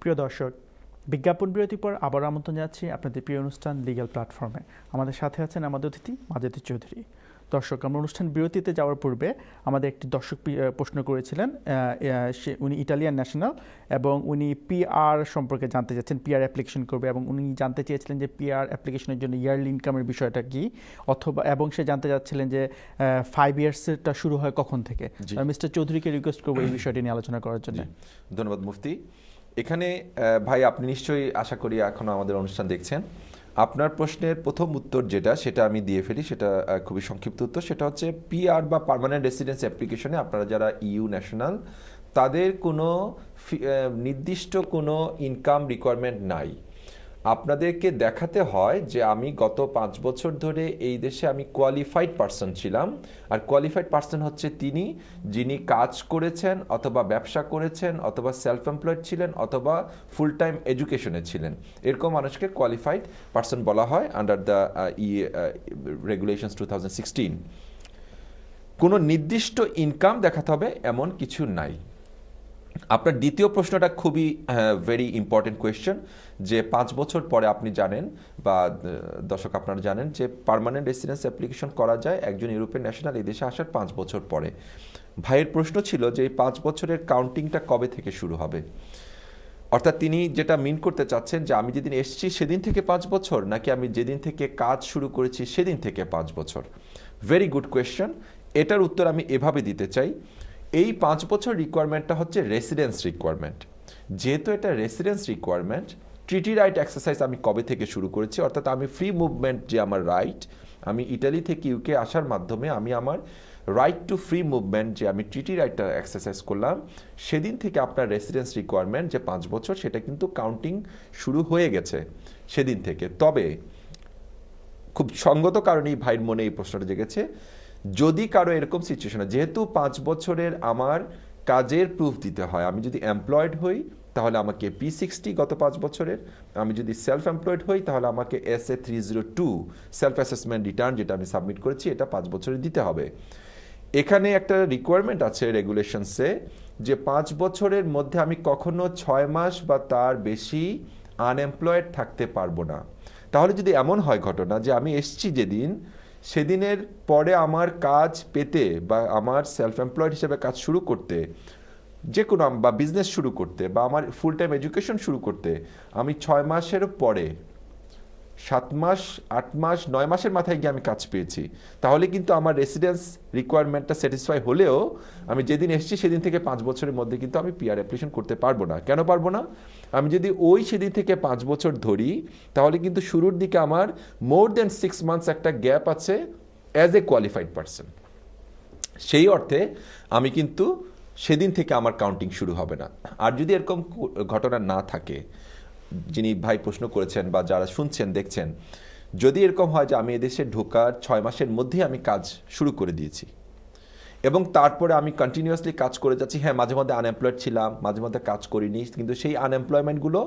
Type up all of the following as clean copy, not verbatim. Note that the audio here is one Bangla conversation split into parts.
প্রিয় দর্শক, বিজ্ঞাপন বিরতির পর আবার আমন্ত্রণ জানাচ্ছি আপনাদের প্রিয় অনুষ্ঠান লিগ্যাল প্ল্যাটফর্মে। আমাদের সাথে আছেন আমাদের অতিথি মাজেদুর চৌধুরী। দর্শক, আমরা অনুষ্ঠান বিরতিতে যাওয়ার পূর্বে আমাদের একটি দর্শক প্রশ্ন করেছিলেন। উনি ইটালিয়ান ন্যাশনাল এবং উনি পিআর সম্পর্কে জানতে চাচ্ছেন, পিআর অ্যাপ্লিকেশন করবে এবং উনি জানতে চেয়েছিলেন যে পিআর অ্যাপ্লিকেশনের জন্য ইয়ারলি ইনকামের বিষয়টা কি, অথবা এবং সে জানতে চাচ্ছিলেন যে 5 ইয়ার্সটা শুরু হয় কখন থেকে। মিস্টার চৌধুরীকে রিকোয়েস্ট করবো এই বিষয়টি নিয়ে আলোচনা করার জন্য। ধন্যবাদ মুফতি। এখানে ভাই আপনি নিশ্চয়ই আশা করি এখনও আমাদের অনুষ্ঠান দেখছেন। আপনার প্রশ্নের প্রথম উত্তর সেটা আমি দিয়ে ফেলি, সেটা খুবই সংক্ষিপ্ত উত্তর। সেটা হচ্ছে পিআর বা পার্মানেন্ট রেসিডেন্স অ্যাপ্লিকেশনে আপনারা যারা ইউ ন্যাশনাল, তাদের কোনো নির্দিষ্ট কোনো ইনকাম রিকোয়ারমেন্ট নাই। আপনাদেরকে দেখাতে হয় যে আমি গত 5 বছর ধরে এই দেশে আমি কোয়ালিফাইড পার্সন ছিলাম। আর কোয়ালিফাইড পার্সন হচ্ছে যিনি কাজ করেছেন, অথবা ব্যবসা করেছেন, অথবা সেলফ এমপ্লয়েড ছিলেন, অথবা ফুল টাইম এডুকেশনে ছিলেন। এরকম মানুষকে কোয়ালিফাইড পার্সন বলা হয় আন্ডার দ্য রেগুলেশনস 2016। কোনো নির্দিষ্ট ইনকাম দেখাতে হবে এমন কিছু নাই। আপনার দ্বিতীয় প্রশ্নটা খুবই ভেরি ইম্পর্টেন্ট কোয়েশ্চেন, যে 5 বছর পরে আপনি জানেন বা দর্শক আপনারা জানেন যে পার্মানেন্ট রেসিডেন্স অ্যাপ্লিকেশন করা যায় একজন ইউরোপিয়ান ন্যাশনাল এই দেশে আসার 5 বছর পরে। ভাইয়ের প্রশ্ন ছিল যে এই 5 বছরের কাউন্টিংটা কবে থেকে শুরু হবে, অর্থাৎ তিনি যেটা মিন করতে চাচ্ছেন যে আমি যেদিন এসেছি সেদিন থেকে 5 বছর, নাকি আমি যেদিন থেকে কাজ শুরু করেছি সেদিন থেকে 5 বছর। Very good question. এটার উত্তর আমি এভাবে দিতে চাই। এই 5 বছর রিকোয়ারমেন্টটা হচ্ছে রেসিডেন্স রিকোয়ারমেন্ট। যেহেতু এটা রেসিডেন্স রিকোয়ারমেন্ট, ট্রিটি রাইট এক্সারসাইজ আমি কবে থেকে শুরু করেছি, অর্থাৎ আমি ফ্রি মুভমেন্ট যে আমার রাইট, আমি ইটালি থেকে ইউকে আসার মাধ্যমে আমি আমার রাইট টু ফ্রি মুভমেন্ট যে আমি ট্রিটি রাইটটা এক্সারসাইজ করলাম, সেদিন থেকে আপনার রেসিডেন্স রিকোয়ারমেন্ট যে 5 বছর, সেটা কিন্তু কাউন্টিং শুরু হয়ে গেছে সেদিন থেকে। তবে খুব সঙ্গত কারণেই ভাইয়ের মনে এই প্রশ্নটা জেগেছে, যদি কারো এরকম সিচুয়েশনে, যেহেতু 5 বছরের আমার কাজের প্রুফ দিতে হয়, আমি যদি এমপ্লয়েড হই তাহলে আমাকে P60 গত 5 বছরের, আমি যদি সেলফ এমপ্লয়েড হই তাহলে আমাকে SA302 সেলফ অ্যাসেসমেন্ট রিটার্ন যেটা আমি সাবমিট করেছি এটা 5 বছরে দিতে হবে। এখানে একটা রিকোয়ারমেন্ট আছে রেগুলেশনসে যে 5 বছরের মধ্যে আমি কখনো 6 মাস বা তার বেশি আনএমপ্লয়েড থাকতে পারবো না। তাহলে যদি এমন হয় ঘটনা যে আমি এসছি যেদিন, সেদিনের পরে আমার কাজ পেতে বা আমার সেলফ এমপ্লয়েড হিসেবে কাজ শুরু করতে, যে কোনো বা বিজনেস শুরু করতে বা আমার ফুল টাইম এডুকেশন শুরু করতে আমি 6 মাসের পরে 7 মাস 8 মাস 9 মাসের মাথায় গিয়ে আমি কাজ পেয়েছি, তাহলে কিন্তু আমার রেসিডেন্স রিকোয়ারমেন্টটা স্যাটিসফাই হলেও আমি যেদিন এসেছি সেদিন থেকে 5 বছরের মধ্যে কিন্তু আমি পিআর অ্যাপ্লিকেশন করতে পারবো না। কেন পারবো না? আমি যদি সেদিন থেকে 5 বছর ধরি, তাহলে কিন্তু শুরুর দিকে আমার মোর দেন 6 মান্থস একটা গ্যাপ আছে অ্যাজ এ কোয়ালিফাইড পারসন। সেই অর্থে আমি কিন্তু সেদিন থেকে আমার কাউন্টিং শুরু হবে না। আর যদি এরকম ঘটনা না থাকে, যিনি ভাই প্রশ্ন করেছেন বা যারা শুনছেন দেখছেন, যদি এরকম হয় যে আমি এদেশে ঢোকার 6 মাসের মধ্যেই আমি কাজ শুরু করে দিয়েছি এবং তারপরে আমি কন্টিনিউয়াসলি কাজ করে যাচ্ছি, হ্যাঁ মাঝে মধ্যে আনএমপ্লয়েড ছিলাম, মাঝে মধ্যে কাজ করিনি, কিন্তু সেই আনএমপ্লয়মেন্টগুলো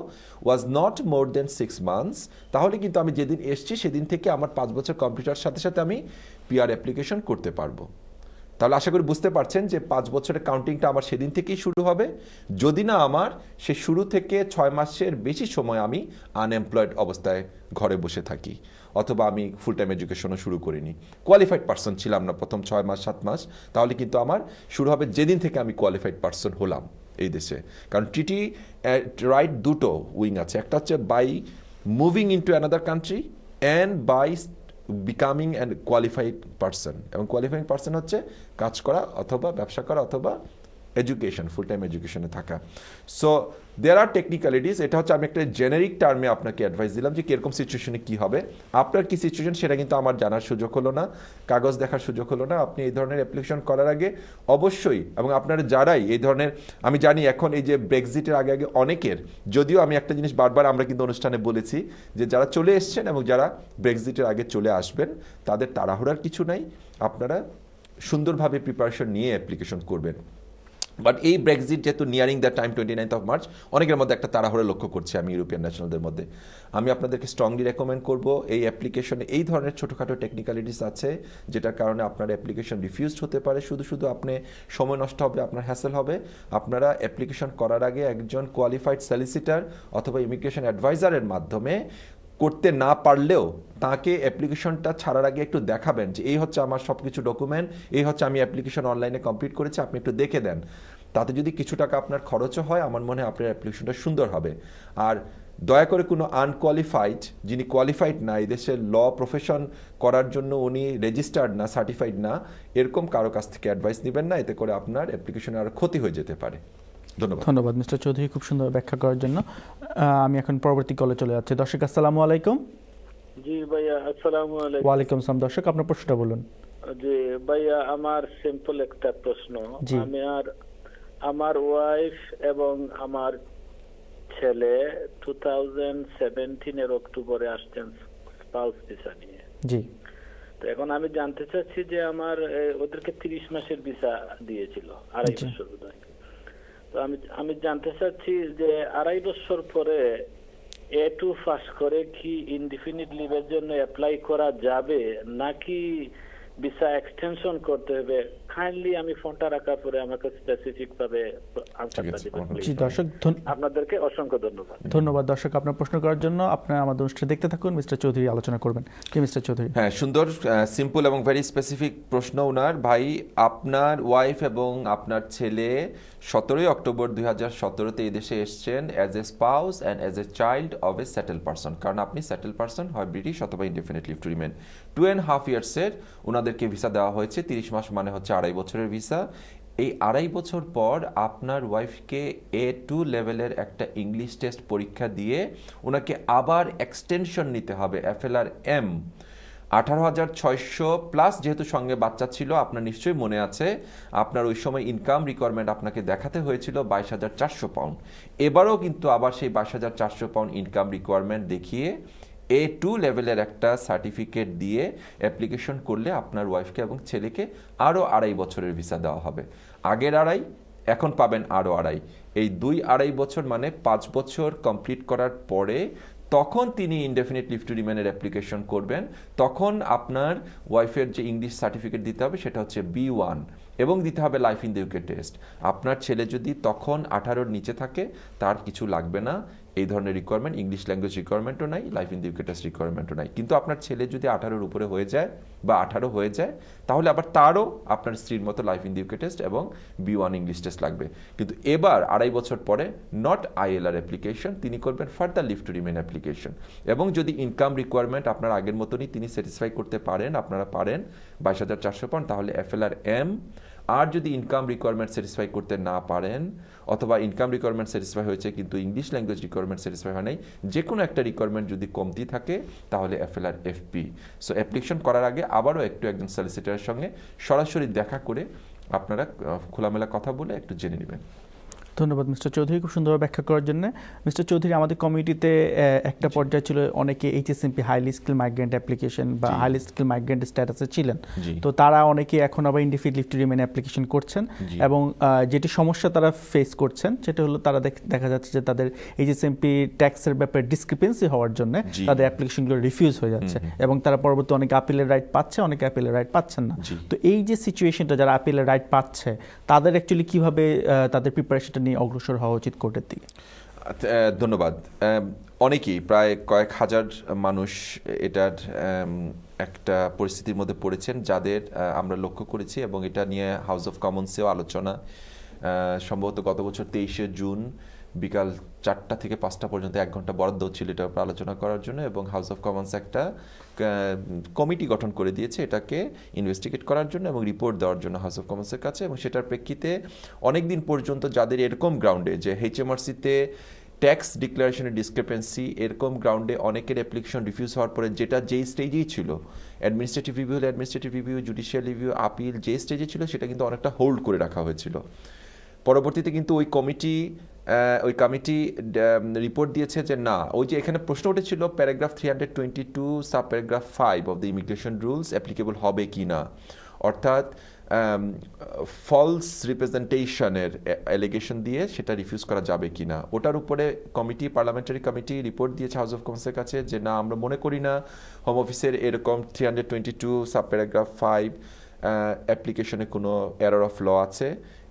was not more then 6 months, তাহলে কিন্তু আমি যেদিন এসছি সেদিন থেকে আমার 5 বছর কমপ্লিটার সাথে সাথে আমি পিআর অ্যাপ্লিকেশন করতে পারবো। তাহলে আশা করি বুঝতে পারছেন যে 5 বছরের কাউন্টিংটা আমার সেদিন থেকেই শুরু হবে, যদি না আমার সে শুরু থেকে 6 মাসের বেশি সময় আমি আনএমপ্লয়েড অবস্থায় ঘরে বসে থাকি, অথবা আমি ফুল টাইম এডুকেশনও শুরু করিনি, কোয়ালিফাইড পারসন ছিলাম না প্রথম 6 মাস 7 মাস, তাহলে কিন্তু আমার শুরু হবে যেদিন থেকে আমি কোয়ালিফাইড পারসন হলাম এই দেশে। কারণ ট্রিটি রাইট দুটো উইং আছে, একটা হচ্ছে by moving into another country and by becoming and qualified person. এবং কোয়ালিফাইং পারসন হচ্ছে কাজ করা অথবা ব্যবসা করা অথবা এডুকেশন, ফুল টাইম এডুকেশনে থাকা। So there are technicalities. এটা হচ্ছে আমি একটা জেনারিক টার্মে আপনাকে অ্যাডভাইস দিলাম যে কীরকম সিচুয়েশনে কী হবে। আপনার কী সিচুয়েশন সেটা কিন্তু আমার জানার সুযোগ হলো না, কাগজ দেখার সুযোগ হলো না। আপনি এই ধরনের অ্যাপ্লিকেশন করার আগে অবশ্যই, এবং আপনারা যারাই এই ধরনের, আমি জানি এখন এই যে ব্রেক্সিটের আগে আগে অনেকের, যদিও আমি একটা জিনিস বারবার আমরা কিন্তু অনুষ্ঠানে বলেছি যে যারা চলে এসছেন এবং যারা ব্রেক্সিটের আগে চলে আসবেন তাদের তাড়াহুড়ার কিছু নাই, আপনারা সুন্দরভাবে প্রিপারেশন নিয়ে অ্যাপ্লিকেশন করবেন। বাট এই ব্রেক্সিট যেহেতু nearing the time 29th of March, অনেকের মধ্যে একটা তাড়াহুড়ো লক্ষ্য করছি আমি ইউরোপিয়ান ন্যাশনালদের মধ্যে। আমি আপনাদেরকে স্ট্রংলি রেকমেন্ড করব, এই অ্যাপ্লিকেশনে এই ধরনের ছোটোখাটো টেকনিক্যালিটিস আছে যেটার কারণে আপনার অ্যাপ্লিকেশন রিফিউজড হতে পারে। শুধু আপনি সময় নষ্ট হবে, আপনার হ্যাসেল হবে। আপনারা অ্যাপ্লিকেশন করার আগে একজন কোয়ালিফাইড সলিসিটার অথবা ইমিগ্রেশন অ্যাডভাইজারের মাধ্যমে করতে না পারলেও তাকে অ্যাপ্লিকেশনটা ছাড়ার আগে একটু দেখাবেন যে এই হচ্ছে আমার সব কিছু ডকুমেন্ট, এই হচ্ছে আমি অ্যাপ্লিকেশন অনলাইনে কমপ্লিট করেছি, আপনি একটু দেখে দেন। তাতে যদি কিছু টাকা আপনার খরচও হয়, আমার মনে হয় আপনার অ্যাপ্লিকেশনটা সুন্দর হবে। আর দয়া করে কোনো আনকোয়ালিফাইড, যিনি কোয়ালিফাইড না, এই দেশের ল প্রফেশন করার জন্য উনি রেজিস্টার্ড না, সার্টিফাইড না, এরকম কারো কাছ থেকে অ্যাডভাইস নেবেন না, এতে করে আপনার অ্যাপ্লিকেশনে আরও ক্ষতি হয়ে যেতে পারে। ধন্যবাদ মিস্টার চৌধুরী খুব সুন্দর ব্যাখ্যা করার জন্য। আমি এখন পরবর্তী কলে চলে যাচ্ছি। দর্শক আসসালামু আলাইকুম। জি ভাইয়া, আসসালামু আলাইকুম। ওয়ালাইকুম আসসালাম। দর্শক আপনার প্রশ্নটা বলুন। জি ভাইয়া, আমার সিম্পল একটা প্রশ্ন। আমার ওয়াইফ এবং আমার ছেলে 2017 অক্টোবরে আসছেন স্পাউস ভিসা নিয়ে। জি। তো এখন আমি জানতে চাচ্ছি যে আমার ওদেরকে 30 মাসের ভিসা দিয়েছিল, 2.5 বছর বোধহয়। তো আমি জানতে চাচ্ছি যে 2.5 বছর পরে A2 পাস করে কি ইনডিফিনিট লিভের জন্য অ্যাপ্লাই করা যাবে নাকি ভিসা এক্সটেনশন করতে হবে? কাইন্ডলি আমি ফোনটা রাখার পরে আমাকে স্পেসিফিক ভাবে আনসারটা দিবেন। জি দর্শক, আপনাদেরকে অসংখ্য ধন্যবাদ। ধন্যবাদ দর্শক আপনার প্রশ্ন করার জন্য। আপনারা আমাদের অনুষ্ঠান দেখতে থাকুন, মিস্টার চৌধুরী আলোচনা করবেন। কি মিস্টার চৌধুরী? হ্যাঁ, সুন্দর সিম্পল এবং ভেরি স্পেসিফিক প্রশ্ন ওনার। ভাই, আপনার ওয়াইফ এবং আপনার ছেলে 17 অক্টোবর 2017 এই দেশে এসছেন as a spouse and as a child of A settle person. কারণ আপনি সেটেল পারসন, হয় ব্রিটিশ অথবা ইনডেফিনিট লিভ টু রিমেন। 2.5 ইয়ার্সের ওনাদেরকে ভিসা দেওয়া হয়েছে। 30 মাস মানে হচ্ছে 2.5 বছরের ভিসা। এই 2.5 বছর পর আপনার ওয়াইফকে A2 লেভেলের একটা ইংলিশ টেস্ট পরীক্ষা দিয়ে ওনাকে আবার এক্সটেনশন নিতে হবে, FLR-M 18,600 প্লাস। যেহেতু সঙ্গে বাচ্চা ছিল, আপনার নিশ্চয়ই মনে আছে, আপনার ওই সময় ইনকাম রিকোয়ারমেন্ট আপনাকে দেখাতে হয়েছিল 22,400 পাউন্ড। এবারও কিন্তু আবার সেই 22,400 পাউন্ড ইনকাম রিকোয়ারমেন্ট দেখিয়ে A2 লেভেলের একটা সার্টিফিকেট দিয়ে অ্যাপ্লিকেশন করলে আপনার ওয়াইফকে এবং ছেলেকে আরও 2.5 বছরের ভিসা দেওয়া হবে। আগের 2.5, এখন পাবেন আরও 2.5। এই 2.5 বছর মানে 5 বছর কমপ্লিট করার পরে তখন তিনি ইনডেফিনিট লিভ টু রিমেনের অ্যাপ্লিকেশন করবেন। তখন আপনার ওয়াইফের যে ইংলিশ সার্টিফিকেট দিতে হবে সেটা হচ্ছে B1 এবং দিতে হবে life in the UK test. আপনার ছেলে যদি তখন 18-র নিচে থাকে তার কিছু লাগবে না, এই ধরনের রিকোয়ারমেন্ট, ইংলিশ ল্যাঙ্গুয়েজ রিকোয়ারমেন্টও নাই, life in the UK test রিকোয়ারমেন্টও নাই। কিন্তু আপনার ছেলে যদি 18-র উপরে হয়ে যায় বা 18 হয়ে যায়, তাহলে আবার তারও আপনার স্ত্রীর মতো life in the UK test এবং B1 ইংলিশ টেস্ট লাগবে। কিন্তু এবার 2.5 বছর পরে নট ILR অ্যাপ্লিকেশন, তিনি করবেন further leave to remain application. এবং যদি ইনকাম রিকোয়ারমেন্ট আপনার আগের মতনই তিনি স্যাটিসফাই করতে পারেন, আপনারা পারেন 22,400 পাউন্ড, তাহলে FLR-M। আর যদি ইনকাম রিকোয়ারমেন্ট স্যাটিসফাই করতে না পারেন, অথবা ইনকাম রিকোয়ারমেন্ট স্যাটিসফাই হয়েছে কিন্তু ইংলিশ ল্যাঙ্গুয়েজ রিকোয়ারমেন্ট স্যাটিসফাই হয় নাই, যে কোনো একটা রিকোয়ারমেন্ট যদি কমতি থাকে তাহলে FLR-FP। সো অ্যাপ্লিকেশন করার আগে আবারও একজন সলিসিটরের সঙ্গে সরাসরি দেখা করে আপনারা খোলামেলা কথা বলে একটু জেনে নেবেন। ধন্যবাদ মিস্টার চৌধুরী খুব সুন্দর ব্যাখ্যা করার জন্য। মিস্টার চৌধুরী, আমাদের কমিউনিটিতে একটা পর্যায়ে ছিল অনেকে HSMP highly skill migrant application বা হাইলি স্কিল মাইগ্রেন্ট স্ট্যাটাসে ছিলেন। তো তারা অনেকে এখন আবার indefinite leave to remain application করছেন এবং যেটি সমস্যা তারা ফেস করছেন সেটা হলো তারা দেখা যাচ্ছে যে তাদের HSMP ট্যাক্সের ব্যাপারে ডিসক্রিপেন্সি হওয়ার জন্য তাদের অ্যাপ্লিকেশনগুলো রিফিউজ হয়ে যাচ্ছে এবং তারা পরবর্তী অনেকে আপিলের রাইট পাচ্ছে, অনেকে আপিলের রাইট পাচ্ছেন না। তো এই যে সিচুয়েশনটা, যারা আপিলের রাইট পাচ্ছে তাদের অ্যাকচুয়ালি কিভাবে তাদের প্রিপারেশনটা নিয়ে অগ্রসর হওয়া উচিত কোর্টের দিকে? ধন্যবাদ। অনেকেই, প্রায় কয়েক হাজার মানুষ এটার একটা পরিস্থিতির মধ্যে পড়েছেন যাদের আমরা লক্ষ্য করেছি এবং এটা নিয়ে হাউস অফ কমন্সেও আলোচনা, সম্ভবত গত বছর 23শে জুন বিকাল 4টা থেকে 5টা পর্যন্ত 1 ঘন্টা বরাদ্দ ছিল এটার উপর আলোচনা করার জন্য, এবং হাউস অফ কমন্স একটা কমিটি গঠন করে দিয়েছে এটাকে ইনভেস্টিগেট করার জন্য এবং রিপোর্ট দেওয়ার জন্য হাউস অফ কমন্সের কাছে। এবং সেটার প্রেক্ষিতে অনেক দিন পর্যন্ত যাদের এরকম গ্রাউন্ডে যে HMRC-তে ট্যাক্স ডিক্লারেশনের ডিসক্রিপেন্সি, এরকম গ্রাউন্ডে অনেকের অ্যাপ্লিকেশন রিফিউজ হওয়ার পরে যেটা যেই স্টেজেই ছিল, অ্যাডমিনিস্ট্রেটিভ রিভিউ হলে administrative review, judicial review, appeal যে স্টেজে ছিল সেটা কিন্তু অনেকটা হোল্ড করে রাখা হয়েছিল। পরবর্তীতে কিন্তু ওই কমিটি রিপোর্ট দিয়েছে যে না, ওই যে এখানে প্রশ্ন উঠেছিল paragraph 322 sub paragraph 5 of the immigration rules applicable হবে কি না, অর্থাৎ ফলস রিপ্রেজেন্টেশনের অ্যালিগেশন দিয়ে সেটা রিফিউজ করা যাবে কি না, ওটার উপরে পার্লামেন্টারি কমিটি রিপোর্ট দিয়েছে হাউস অফ কমন্সের কাছে যে না, আমরা মনে করি না হোম অফিসের এরকম 322 সাব প্যারাগ্রাফ 5 অ্যাপ্লিকেশনে কোনো এরর অফ ল আছে।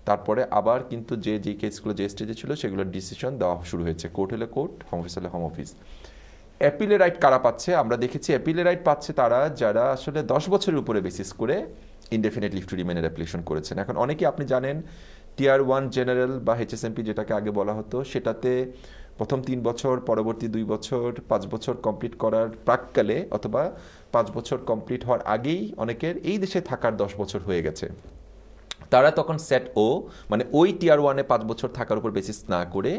তারপরে আবার কিন্তু যে কেসগুলো যে স্টেজে ছিল সেগুলোর ডিসিশন দেওয়া শুরু হয়েছে, কোর্ট হলে কোর্ট, হোম অফিস হলে হোম অফিস। অ্যাপিলের রাইট কারা পাচ্ছে? আমরা দেখেছি অ্যাপিলের রাইট পাচ্ছে তারা যারা আসলে 10 বছরের উপরে বেসিস করে ইনডেফিনিট লিভ টু রিমেনের অ্যাপ্লিকেশন করেছেন। এখন অনেকেই আপনি জানেন টিয়ার 1 জেনারেল বা এইচএসএমপি যেটাকে আগে বলা হতো, সেটাতে প্রথম 3 বছর, পরবর্তী 2 বছর, 5 বছর কমপ্লিট করার প্রাককালে অথবা 5 বছর কমপ্লিট হওয়ার আগেই অনেকের এই দেশে থাকার 10 বছর হয়ে গেছে। তারা তখন সেট ও মানে ওই টিয়ার 1-এ 5 বছর থাকার উপর বেসিস না করে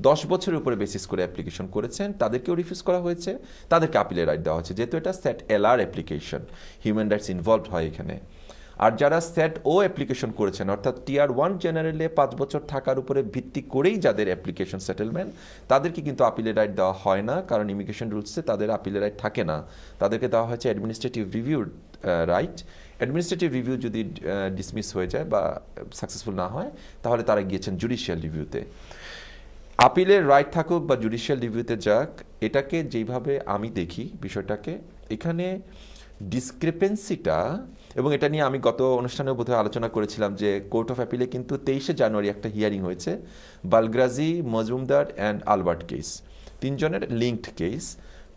10 বছরের উপরে বেসিস করে অ্যাপ্লিকেশন করেছেন, তাদেরকেও রিফিউজ করা হয়েছে, তাদেরকে আপিলের রাইট দেওয়া হয়েছে, যেহেতু এটা set LR application, human rights involved হয় এখানে। আর যারা সেট ও অ্যাপ্লিকেশন করেছেন অর্থাৎ টিয়ার 1 জেনারেলে 5 বছর থাকার উপরে ভিত্তি করেই যাদের অ্যাপ্লিকেশন সেটেলমেন্ট, তাদেরকে কিন্তু আপিলের রাইট দেওয়া হয় না, কারণ ইমিগ্রেশন রুলসে তাদের আপিলের রাইট থাকে না। তাদেরকে দেওয়া হয়েছে অ্যাডমিনিস্ট্রেটিভ রিভিউর রাইট। অ্যাডমিনিস্ট্রেটিভ রিভিউ যদি ডিসমিস হয়ে যায় বা সাকসেসফুল না হয়, তাহলে তারা গিয়েছেন জুডিশিয়াল রিভিউতে। আপিলের রাইট থাকুক বা জুডিশিয়াল রিভিউতে যাক, এটাকে যেইভাবে আমি দেখি বিষয়টাকে, এখানে ডিসক্রিপেন্সিটা, এবং এটা নিয়ে আমি গত অনুষ্ঠানেও বোধহয় আলোচনা করেছিলাম যে কোর্ট অফ অ্যাপিলে কিন্তু 23শে জানুয়ারি একটা হিয়ারিং হয়েছে, বালগ্রাজি, মজুমদার অ্যান্ড আলবার্ট কেস, 3 জনের linked case.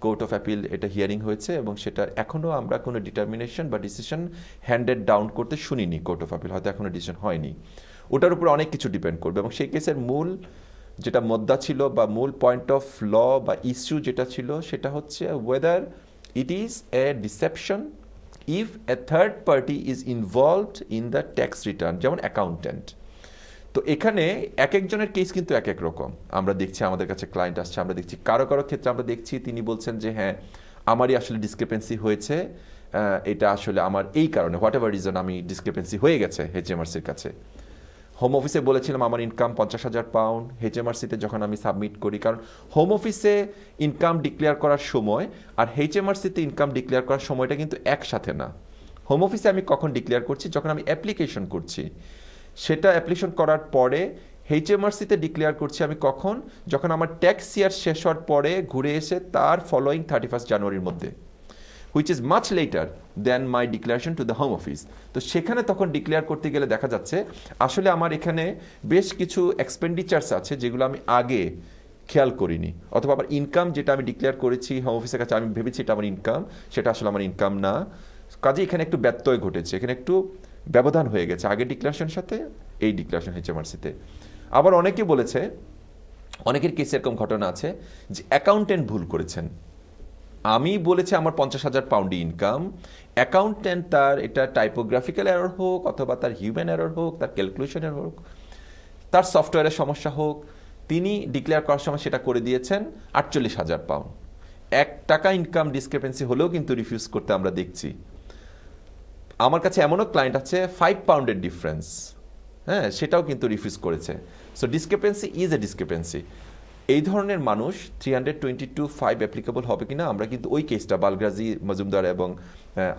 Court of appeal এটা হিয়ারিং হয়েছে এবং সেটার এখনও আমরা কোনো ডিটারমিনেশন বা ডিসিশন হ্যান্ডেড ডাউন করতে শুনিনি। কোর্ট অফ অ্যাপিল হয়তো এখনও ডিসিশন হয়নি, ওটার উপর অনেক কিছু ডিপেন্ড করবে। এবং সেই কেসের মূল যেটা মুদ্দা ছিল বা মূল পয়েন্ট অফ ল বা ইস্যু যেটা ছিল সেটা হচ্ছে weather it is a deception if A third party is involved in the tax return, যেমন অ্যাকাউন্ট্যান্ট। তো এখানে এক একজনের কেস কিন্তু এক এক রকম। আমরা দেখছি আমাদের কাছে ক্লায়েন্ট আসছে, আমরা দেখছি কারো কারো ক্ষেত্রে আমরা দেখছি তিনি বলছেন যে হ্যাঁ আমারই আসলে ডিসক্রিপেন্সি হয়েছে, এটা আসলে আমার এই কারণে হোয়াট এভার রিজন আমি ডিসক্রিপেন্সি হয়ে গেছে এইচএমআরসির কাছে। হোম অফিসে বলেছিলাম আমার ইনকাম 50,000 পাউন্ড, এইচএমআরসিতে যখন আমি সাবমিট করি, কারণ হোম অফিসে ইনকাম ডিক্লেয়ার করার সময় আর এইচএমআরসিতে ইনকাম ডিক্লেয়ার করার সময়টা কিন্তু একসাথে না। হোম অফিসে আমি কখন ডিক্লেয়ার করছি? যখন আমি অ্যাপ্লিকেশন করছি। সেটা অ্যাপ্লিকেশন করার পরে এইচএমআরসিতে ডিক্লেয়ার করছি আমি কখন? যখন আমার ট্যাক্স ইয়ার শেষ হওয়ার পরে ঘুরে এসে তার ফলোয়িং 31 জানুয়ারির মধ্যে, which is much letter than my declaration to the home office. তো সেখানে তখন ডিক্লেয়ার করতে গেলে দেখা যাচ্ছে আসলে আমার এখানে বেশ কিছু এক্সপেন্ডিচার্স আছে যেগুলো আমি আগে খেয়াল করিনি, অথবা আবার ইনকাম যেটা আমি ডিক্লেয়ার করেছি হোম অফিসের কাছে, আমি ভেবেছি এটা আমার ইনকাম, সেটা আসলে আমার ইনকাম না। কাজে এখানে একটু ব্যত্যয় ঘটেছে, এখানে একটু ব্যবধান হয়ে গেছে আগের ডিক্লারেশনের সাথে এই ডিক্লারেশন এইচএমআরসিতে। আবার অনেকে বলেছে, অনেকের কেসে এরকম ঘটনা আছে যে অ্যাকাউন্টেন্ট ভুল করেছেন। আমি বলেছি আমার 50,000 পাউন্ডই ইনকাম, অ্যাকাউন্টেন্ট তার এটা টাইপোগ্রাফিক্যাল এরর হোক অথবা তার হিউম্যান এরর হোক, তার ক্যালকুলেশনের হোক, তার সফটওয়্যারের সমস্যা হোক, তিনি ডিক্লেয়ার করার সময় সেটা করে দিয়েছেন 48,000 পাউন্ড। 1 টাকা ইনকাম ডিসক্রিপেন্সি হলেও কিন্তু রিফিউজ করতে আমরা দেখছি। আমার কাছে এমনও ক্লায়েন্ট আছে 5 পাউন্ডের ডিফারেন্স, হ্যাঁ, সেটাও কিন্তু রিফিউজ করেছে। So discrepancy is a discrepancy. এই ধরনের মানুষ 322(5) অ্যাপ্লিকেবল হবে কিনা, আমরা কিন্তু ওই কেসটা বালগ্রাজি, মজুমদার এবং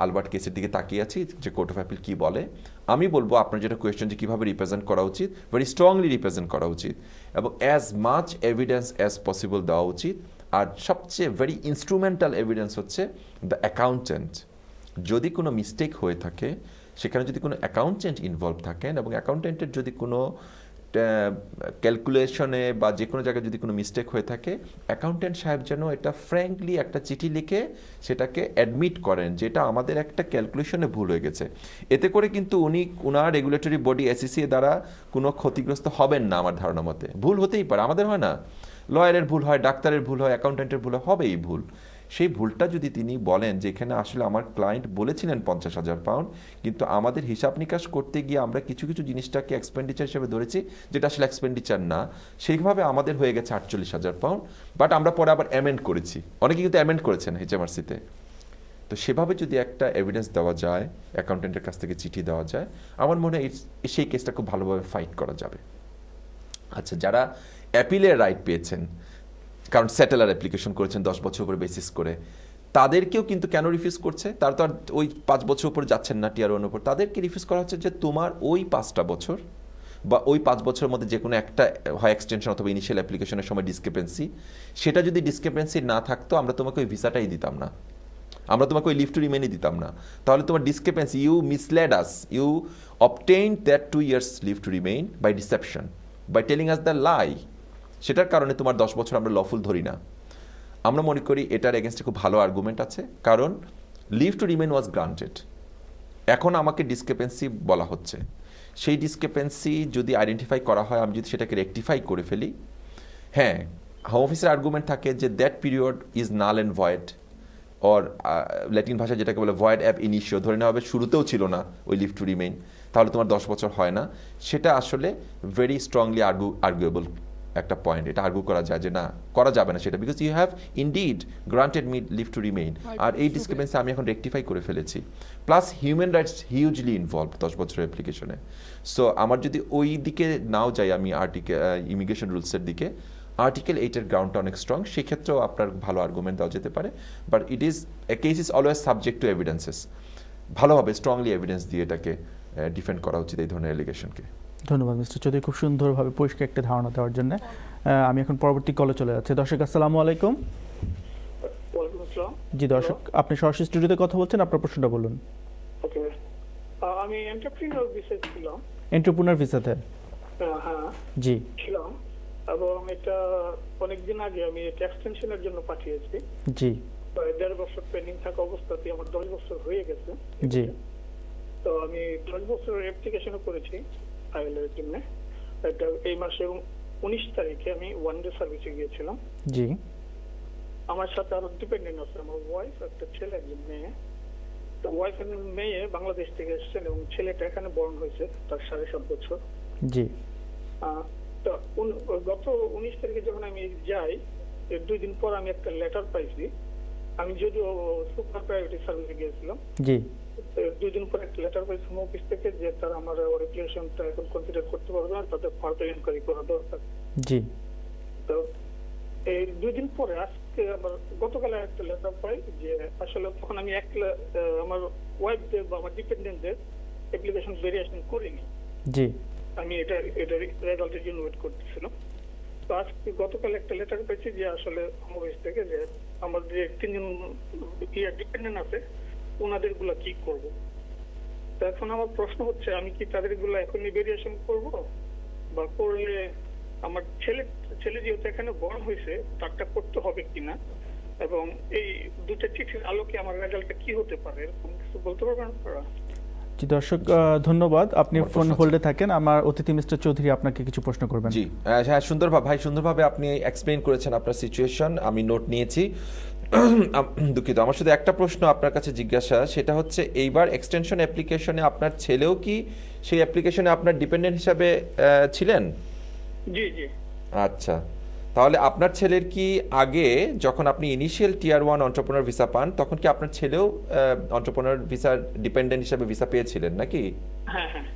আলবার্ট কেসের দিকে তাকিয়ে আছি যে কোর্ট অফ অ্যাপিল কী বলে। আমি বলবো আপনার যেটা কোয়েশ্চেন যে কীভাবে রিপ্রেজেন্ট করা উচিত, ভেরি স্ট্রংলি রিপ্রেজেন্ট করা উচিত এবং as much evidence as possible দেওয়া উচিত। আর সবচেয়ে ভেরি ইনস্ট্রুমেন্টাল এভিডেন্স হচ্ছে দ্য অ্যাকাউন্টেন্ট। যদি কোনো মিস্টেক হয়ে থাকে, সেখানে যদি কোনো অ্যাকাউন্টেন্ট ইনভলভ থাকেন এবং অ্যাকাউন্টেন্টের যদি কোনো ক্যালকুলেশনে বা যে কোনো জায়গায় যদি কোনো মিস্টেক হয়ে থাকে, অ্যাকাউন্টেন্ট সাহেব যেন এটা ফ্র্যাঙ্কলি একটা চিঠি লিখে সেটাকে অ্যাডমিট করেন যেটা আমাদের একটা ক্যালকুলেশনে ভুল হয়ে গেছে। এতে করে কিন্তু উনি ওনার রেগুলেটরি বডি এসিসি দ্বারা কোনো ক্ষতিগ্রস্ত হবেন না। আমার ধারণা মতে ভুল হতেই পারে, আমাদের হয় না, লয়ারের ভুল হয়, ডাক্তারের ভুল হয়, অ্যাকাউন্টেন্টের ভুল হয়, হবেই ভুল। সেই ভুলটা যদি তিনি বলেন যে এখানে আসলে আমার ক্লায়েন্ট বলেছিলেন 50,000 পাউন্ড, কিন্তু আমাদের হিসাব নিকাশ করতে গিয়ে আমরা কিছু কিছু জিনিসটাকে এক্সপেন্ডিচার হিসেবে ধরেছি যেটা আসলে এক্সপেন্ডিচার না, সেইভাবে আমাদের হয়ে গেছে 48,000 পাউন্ড, বাট আমরা পরে আবার অ্যামেন্ড করেছি। অনেকে কিন্তু অ্যামেন্ড করেছেন এইচএমআরসিতে। তো সেভাবে যদি একটা এভিডেন্স দেওয়া যায়, অ্যাকাউন্টেন্টের কাছ থেকে চিঠি দেওয়া যায়, আমার মনে হয় সেই কেসটা খুব ভালোভাবে ফাইট করা যাবে। আচ্ছা, যারা অ্যাপিলের রাইট পেয়েছেন, কারণ সেটেলার অ্যাপ্লিকেশন করেছেন 10 বছর উপরে বেসিস করে, তাদেরকেও কিন্তু কেন রিফিউজ করছে, তারা তো আর ওই 5 বছর উপরে যাচ্ছেন না টিয়ার 1 উপর, তাদেরকে রিফিউজ করা হচ্ছে যে তোমার ওই 5টা বছর বা ওই 5 বছরের মধ্যে যে কোনো একটা হয় এক্সটেনশন অথবা ইনিশিয়াল অ্যাপ্লিকেশনের সময় ডিসক্রিপেন্সি, সেটা যদি ডিসক্রিপেন্সি না থাকতো আমরা তোমাকে ওই ভিসাটাই দিতাম না, আমরা তোমাকে ওই লিভ টু রিমেনই দিতাম না। তাহলে তোমার discrepancy, you misled us, you obtained that 2 years leave to remain by deception, by telling us the lie, সেটার কারণে তোমার 10 বছর আমরা লফুল ধরি না। আমরা মনে করি এটার এগেনস্টে খুব ভালো আর্গুমেন্ট আছে, কারণ leave to remain was granted, এখন আমাকে ডিসক্রিপেন্সি বলা হচ্ছে, সেই ডিসক্রিপেন্সি যদি আইডেন্টিফাই করা হয়, আমি যদি সেটাকে রেকটিফাই করে ফেলি, হ্যাঁ হোম অফিসের আর্গুমেন্ট থাকে যে that period is null and void, or Latin ভাষায় যেটাকে বলে ভয়েড অ্যাব ইনিশিও, ধরে নেওয়া হবে শুরুতেও ছিল না ওই লিভ টু রিমেইন, তাহলে তোমার 10 বছর হয় না। সেটা আসলে ভেরি স্ট্রংলি আর্গুয়েবল একটা পয়েন্ট, এটা আর্গু করা যায় যে না, করা যাবে না সেটা, because you have indeed granted me leave to remain, আর এই ডিসক্রিপেন্সি আমি এখন রেকটিফাই করে ফেলেছি, plus human rights hugely involve 10 বছরের অ্যাপ্লিকেশনে। সো আমার যদি ওই দিকে নাও যাই, আমি ইমিগ্রেশন রুলসের দিকে, আর্টিকেল 8-এর গ্রাউন্ডটা অনেক স্ট্রং, সেক্ষেত্রেও আপনার ভালো আর্গুমেন্ট দেওয়া যেতে পারে, but it is a case is always subject to evidences, ভালোভাবে স্ট্রংলি এভিডেন্স দিয়ে এটাকে ডিফেন্ড করা উচিত এই ধরনের এলিগেশনকে। ধন্যবাদ মিস্টার চৌধুরী, খুব সুন্দরভাবে পরিষ্কার একটা ধারণা দেওয়ার জন্য। আমি এখন পরবর্তী কলে চলে যাচ্ছি। দর্শক আসসালামু আলাইকুম। ওয়ালাইকুম আসসালাম। জি দর্শক, আপনি সরাসরি স্টুডিওতে কথা বলছেন, আপনার প্রশ্নটা বলুন। ওকে, আমি এন্টারপ্রেনিউর ভিসায় ছিলাম। এন্টারপ্রেনার ভিসাতে? হ্যাঁ জি ছিলাম, এবং এটা অনেকদিন আগে আমি এটা এক্সটেনশনের জন্য পাঠিয়েছি। জি 1.5 বছর পেন্ডিং থাকা অবস্থাতে আমার 10 বছর হয়ে গেছে। জি তো আমি 10 বছরের অ্যাপ্লিকেশনও করেছি আইএলও এর জন্য। এটা এই মাসের 19 তারিখে আমি ওয়ান ডে সার্ভিসে গিয়েছিলাম। জি আমার সাথে আরো ডিপেন্ডেন্ট আছে, আমার ওয়াইফ, একটা ছেলে, একজন মেয়ে। তো ওয়াইফ এবং মেয়ে বাংলাদেশ থেকে এসেছেন এবং ছেলেটা এখানে বর্ণ হয়েছে, তার 7.5 বছর। জি তো গত 19 তারিখে যখন আমি যাই, এর 2 দিন পর আমি একটা লেটার পাইছি। আমি যদিও সুপার প্রায়োরিটি সার্ভিসে গিয়েছিলাম, জি 2 দিন পর একটা লেটার পাইছি হোম অফিস থেকে যে তারা আমার অ্যাপ্লিকেশনটা এখন কনসিডার করতে পারবে না, তাদের ফার্দার ইনকোয়ারি করা দরকার। জি তো এই 2 দিন পরে আজকে আমার গতকাল একটা লেটার পাই যে আসলে তখন আমি আমার ওয়াইফদের বা আমার ডিপেন্ডেন্টদের অ্যাপ্লিকেশন ভেরিয়েশন করিনি। জি আমি এটা রেজাল্টের জন্য ওয়েট করতেছিলাম। তো আজকে গতকাল একটা লেটার পেয়েছি যে আসলে হোম অফিস থেকে যে আমার যে 3জন ডিপেন্ডেন্ট আছে ওনাদের গুলা কি করব। তো এখন আমার প্রশ্ন হচ্ছে, আমি কি তাদের গুলা এখনই ভেরিয়েশন করব, বা করলে আমার ছেলে যেহেতু এখানে বড় হয়েছে তারটা করতে হবে কিনা, এবং এই দুটো চিঠির আলোকে আমার রেজাল্টটা কি হতে পারে, এরকম কিছু বলতে পারবেন আপনারা? জি দর্শক ধন্যবাদ, আপনি ফোন হোল্ডে থাকেন, আমার অতিথি মিস্টার চৌধুরী আপনাকে কিছু প্রশ্ন করবেন। জি হ্যাঁ, সুন্দরভাবে আপনি এক্সপ্লেইন করেছেন আপনার সিচুয়েশন, আমি নোট নিয়েছি। দুঃখিত, আমার শুধু একটা প্রশ্ন আপনার কাছে জিজ্ঞাসা, সেটা হচ্ছে এইবার এক্সটেনশন অ্যাপ্লিকেশনে আপনার ছেলেও কি সেই অ্যাপ্লিকেশনে আপনার ডিপেন্ডেন্ট হিসাবে ছিলেন? জি জি। আচ্ছা, তাহলে আপনার ছেলের কি আগে যখন আপনি ইনিশিয়াল টিয়ার 1 এন্টারপ্রেনার ভিসা পান, তখন কি আপনার ছেলেও এন্টারপ্রেনার ভিসার ডিপেন্ডেন্ট হিসাবে ভিসা পেয়েছিলেন নাকি? হ্যাঁ হ্যাঁ।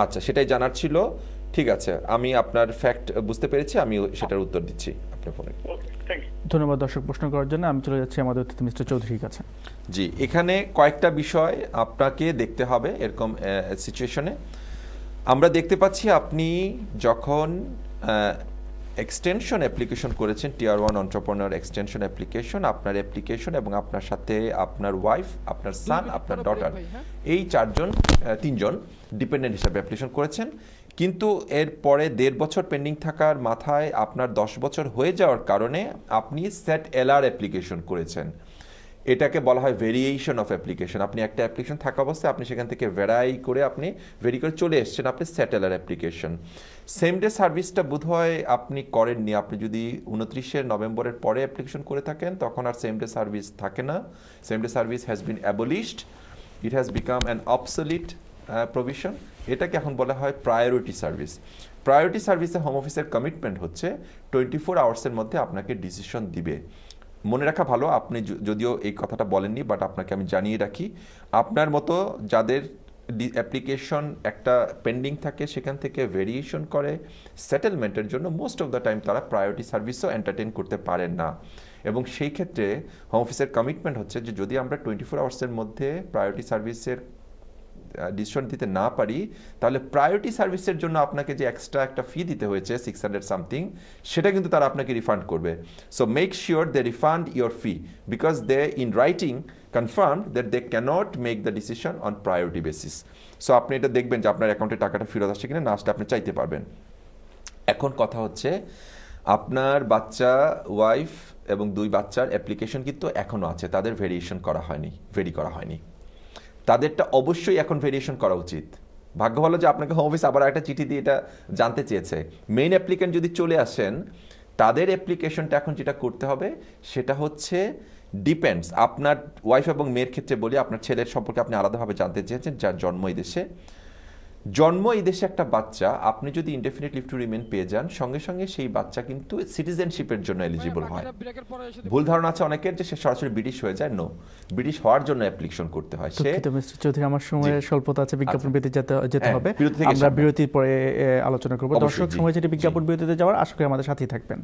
আচ্ছা, সেটাই জানার ছিল। ঠিক আছে, আমি আপনার ফ্যাক্ট বুঝতে পেরেছি, আমি সেটার উত্তর দিচ্ছি আপনার ফোনে। ধন্যবাদ দর্শক প্রশ্ন করার জন্য। আমি চলে যাচ্ছি আমাদের অতিথি মিস্টার চৌধুরীর কাছে। জি, এখানে কয়েকটা বিষয় আপনাকে দেখতে হবে এরকম সিচুয়েশনে। আমরা দেখতে পাচ্ছি আপনি যখন এক্সটেনশন অ্যাপ্লিকেশন করেছেন, টিয়ার 1 এন্টারপ্রেনার এক্সটেনশন অ্যাপ্লিকেশন, আপনার অ্যাপ্লিকেশন এবং আপনার সাথে আপনার ওয়াইফ, আপনার সান, আপনার ডটার, এই 3জন ডিপেন্ডেন্ট হিসাবে অ্যাপ্লিকেশন করেছেন। কিন্তু এর পরে 1.5 বছর পেন্ডিং থাকার মাথায় আপনার 10 বছর হয়ে যাওয়ার কারণে আপনি সেট এলআর অ্যাপ্লিকেশন করেছেন। এটাকে বলা হয় ভেরিয়েশন অফ অ্যাপ্লিকেশন। আপনি একটা অ্যাপ্লিকেশন থাকা অবস্থায় আপনি সেখান থেকে ভেরি করে চলে এসেছেন, আপনি সেটেলার অ্যাপ্লিকেশন। সেম ডে সার্ভিসটা বোধহয় আপনি করেননি। আপনি যদি 29 নভেম্বরের পরে অ্যাপ্লিকেশন করে থাকেন তখন আর সেম ডে সার্ভিস থাকে না। Same day service has been abolished, it has become an obsolete provision. এটাকে এখন বলা হয় প্রায়োরিটি সার্ভিস। প্রায়োরিটি সার্ভিসে হোম অফিসের কমিটমেন্ট হচ্ছে 24 আওয়ার্সের মধ্যে আপনাকে ডিসিশন দিবে। মনে রাখা ভালো, আপনি যদিও এই কথাটা বলেননি, বাট আপনাকে আমি জানিয়ে রাখি, আপনার মতো যাদের অ্যাপ্লিকেশন একটা পেন্ডিং থাকে সেখান থেকে ভেরিয়েশন করে সেটেলমেন্টের জন্য মোস্ট অফ দ্য টাইম তারা প্রায়োরিটি সার্ভিসও এন্টারটেইন করতে পারেন না। এবং সেই ক্ষেত্রে হোম অফিসের কমিটমেন্ট হচ্ছে যে যদি আমরা 24 আওয়ার্সের মধ্যে প্রায়োরিটি সার্ভিসের ডিসিশন দিতে না পারি, তাহলে প্রায়োরিটি সার্ভিসের জন্য আপনাকে যে এক্সট্রা একটা ফি দিতে হয়েছে 600 সামথিং, সেটা কিন্তু তারা আপনাকে রিফান্ড করবে। So make sure they refund your fee because they in writing confirm that they can't make the decision on priority basis. So আপনি এটা দেখবেন যে আপনার অ্যাকাউন্টে টাকাটা ফেরত আসছে কিনা, না আসলে আপনি চাইতে পারবেন। এখন কথা হচ্ছে আপনার বাচ্চা, ওয়াইফ এবং 2 বাচ্চার অ্যাপ্লিকেশন কিন্তু এখনও আছে, তাদের ভেরিয়েশন করা হয়নি। তাদেরটা অবশ্যই এখন ভেরিয়েশন করা উচিত। ভাগ্য ভালো যে আপনাকে হোম অফিস আবার একটা চিঠি দিয়ে এটা জানতে চেয়েছে। মেইন অ্যাপ্লিকেন্ট যদি চলে আসেন, তাদের অ্যাপ্লিকেশনটা এখন যেটা করতে হবে সেটা হচ্ছে ডিপেন্ডস। আপনার ওয়াইফ এবং মেয়ের ক্ষেত্রে বলি, আপনার ছেলের সম্পর্কে আপনি আলাদাভাবে জানতে চেয়েছেন, যার জন্ম এই দেশে একটা বাচ্চা, আপনি যদি ইনডেফিনিট লিভ টু রিমেন পেয়ে যান, সঙ্গে সঙ্গে সেই বাচ্চা কিন্তু সিটিজেনশিপের জন্য এলিজিবল হয়। ভুল ধারণা আছে অনেকের যে সে সরাসরি ব্রিটিশ হয়ে যায়। নো, ব্রিটিশ হওয়ার জন্য অ্যাপ্লিকেশন করতে হয়। সে মিস্টার চৌধুরী, আমার সময়ের স্বল্পতা আছে, বিজ্ঞাপন বিরতি যেতে হবে। বিরতি থেকে আমরা বিরতির পরে আলোচনা করব। অবশ্যই, দর্শক, সময় যেটি বিজ্ঞাপন বিরতিতে যাওয়ার, আশা করি আমাদের সাথেই থাকবেন।